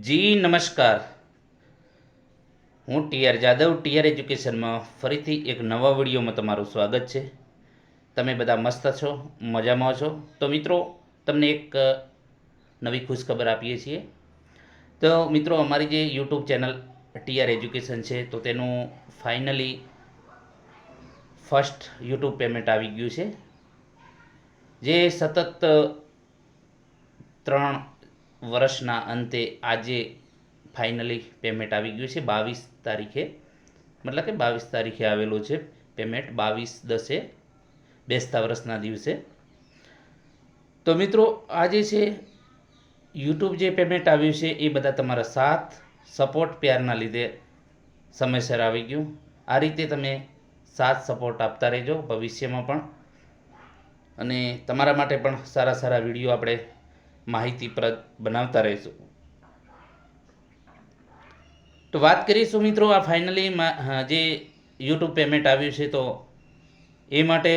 જી નમસ્કાર, હું TR Jadav TR એજ્યુકેશનમાં ફરીથી એક નવા વિડીયોમાં તમારું સ્વાગત છે। તમે બધા મસ્ત છો, મજામાં છો? તો મિત્રો, તમને એક નવી ખુશખબર આપીએ છીએ। તો મિત્રો, અમારી જે યુટ્યુબ ચેનલ ટીઆર એજ્યુકેશન છે, તો તેનું ફાઇનલી ફર્સ્ટ યુટ્યુબ પેમેન્ટ આવી ગયું છે, જે સતત 3 વર્ષના અંતે આજે ફાઇનલી પેમેન્ટ આવી ગયું છે 22 તારીખે, મતલબ કે 22 તારીખે આવેલું છે પેમેન્ટ, 22/10 બેસતા વર્ષના દિવસે। તો મિત્રો, આજે છે યુટ્યુબ જે પેમેન્ટ આવ્યું છે એ બધા તમારા સાથ, સપોર્ટ, પ્યારના લીધે સમયસર આવી ગયું। આ રીતે તમે સાથ સપોર્ટ આપતા રહેજો ભવિષ્યમાં પણ, અને તમારા માટે પણ સારા સારા વિડીયો આપણે માહિતીપ્રદ બનાવતા રહીશું। તો વાત કરીશું મિત્રો, આ ફાઇનલી જે યુટ્યુબ પેમેન્ટ આવ્યું છે, તો એ માટે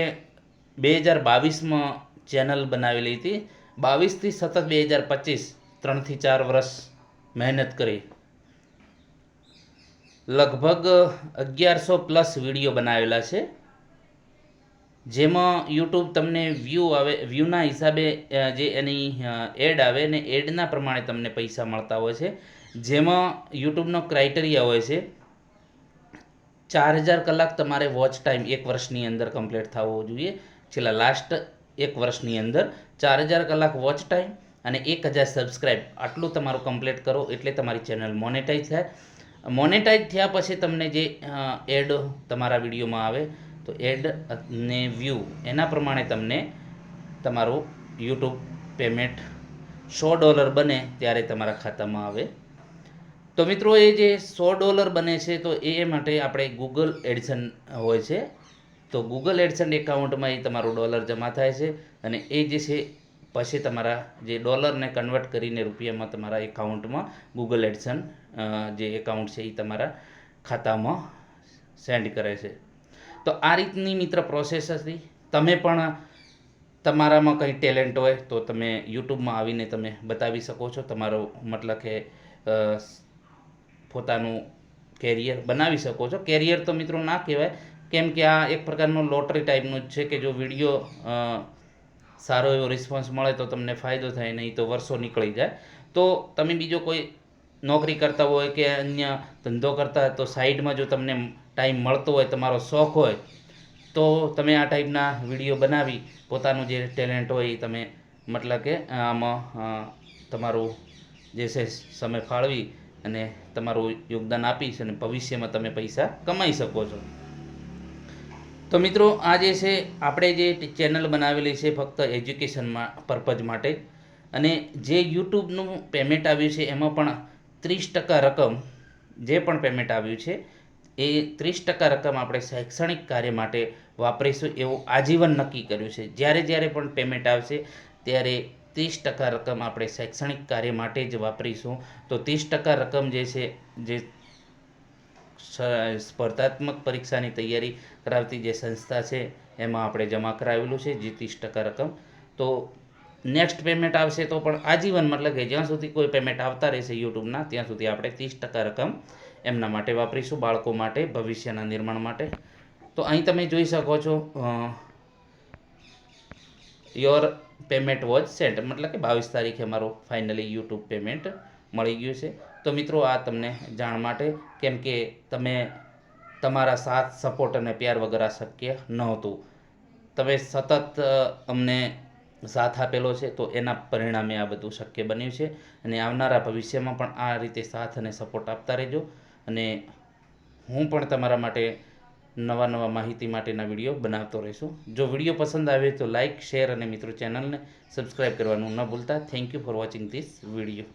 2022માં ચેનલ બનાવેલી હતી। 22થી સતત 2025, 3થી 4 વર્ષ મહેનત કરી, લગભગ 1100+ વિડીયો બનાવેલા છે, જેમાં યુટ્યુબ તમને વ્યૂના હિસાબે જે એની એડ આવે ને એડના પ્રમાણે તમને પૈસા મળતા હોય છે। જેમાં યુટ્યુબનો ક્રાઇટેરિયા હોય છે 4000 કલાક તમારે વોચ ટાઈમ એક વર્ષની અંદર કમ્પ્લીટ થવો જોઈએ, છેલ્લા લાસ્ટ એક વર્ષની અંદર 4000 કલાક વોચ ટાઈમ અને 1000 સબસ્ક્રાઈબ, આટલું તમારું કમ્પ્લીટ કરો એટલે તમારી ચેનલ મોનેટાઈઝ થાય। મોનેટાઈઝ થયા પછી તમને જે એડ તમારા વિડીયોમાં આવે, તો એડ ને વ્યૂ એના પ્રમાણે તમને તમારું યુટ્યુબ પેમેન્ટ $100 બને ત્યારે તમારા ખાતામાં આવે। તો મિત્રો, એ જે $100 બને છે, તો એ માટે આપણે ગૂગલ એડસન હોય છે, તો ગૂગલ એડસન એકાઉન્ટમાં એ તમારું ડોલર જમા થાય છે, અને એ જે છે પછી તમારા જે ડોલરને કન્વર્ટ કરીને રૂપિયામાં તમારા એકાઉન્ટમાં ગૂગલ એડસન જે એકાઉન્ટ છે એ તમારા ખાતામાં સેન્ડ કરે છે। તો આ રીતની મિત્ર પ્રોસેસ હતી। તમે પણ તમારામાં કંઈ ટેલેન્ટ હોય તો તમે યુટ્યુબમાં આવીને તમે બતાવી શકો છો, તમારો મતલબ કે પોતાનું કેરિયર બનાવી શકો છો। કેરિયર તો મિત્રો ના કહેવાય, કેમ કે આ એક પ્રકારનું લોટરી ટાઈપનું જ છે કે જો વિડીયો સારો એવો રિસ્પોન્સ મળે તો તમને ફાયદો થાય, નહીં તો વર્ષો નીકળી જાય। તો તમે બીજો કોઈ નોકરી કરતા હોય કે અન્ય ધંધો કરતા હોય, તો સાઈડમાં જો તમને ટાઈમ મળતો હોય, તમારો શોખ હોય, તો તમે આ ટાઈપના વિડીયો બનાવી પોતાનું જે ટેલેન્ટ હોય એ તમે મતલબ કે આમાં તમારું જે છે સમય ફાળવી અને તમારું યોગદાન આપીશ અને ભવિષ્યમાં તમે પૈસા કમાઈ શકો છો। તો મિત્રો, આ જે છે આપણે જે ચેનલ બનાવેલી છે ફક્ત એજ્યુકેશનમાં પર્પઝ માટે, અને જે યુટ્યુબનું પેમેન્ટ આવ્યું છે એમાં પણ 30% રકમ જે પણ પેમેન્ટ આવ્યું છે એ 30% રકમ આપણે શૈક્ષણિક કાર્ય માટે વાપરીશું એવું આજીવન નક્કી કર્યું છે। જ્યારે જ્યારે પણ પેમેન્ટ આવશે ત્યારે 30% રકમ આપણે શૈક્ષણિક કાર્ય માટે જ વાપરીશું। તો 30% રકમ જે છે, જે સ્પર્ધાત્મક પરીક્ષાની તૈયારી કરાવતી જે સંસ્થા છે એમાં આપણે જમા કરાવેલું છે, જે 30% રકમ। તો નેક્સ્ટ પેમેન્ટ આવશે તો પણ આજીવન, મતલબ કે જ્યાં સુધી કોઈ પેમેન્ટ આવતા રહેશે યુટ્યુબના, ત્યાં સુધી આપણે 30% રકમ એમના માટે વાપરીશું, બાળકો માટે, ભવિષ્યના નિર્માણ માટે। તો અહીં તમે જોઈ શકો છો યોર પેમેન્ટ વોઝ સેન્ટ, મતલબ કે 22 તારીખે અમારું ફાઇનલી યુટ્યુબ પેમેન્ટ મળી ગયું છે। તો મિત્રો, આ તમને જાણ માટે, કેમ કે તમે તમારા સાથ, સપોર્ટ અને પ્યાર વગર આ શક્ય નહોતું। તમે સતત અમને સાથ આપેલો છે, તો એના પરિણામે આ બધું શક્ય બન્યું છે, અને આવનારા ભવિષ્યમાં પણ આ રીતે સાથ અને સપોર્ટ આપતા રહેજો, અને હું પણ તમારા માટે નવા નવા માહિતી માટેના વિડીયો બનાવતો રહીશું। જો વિડીયો પસંદ આવે તો લાઇક, શેર અને મિત્રો ચેનલને સબસ્ક્રાઈબ કરવાનું ન ભૂલતા। Thank you for watching this video.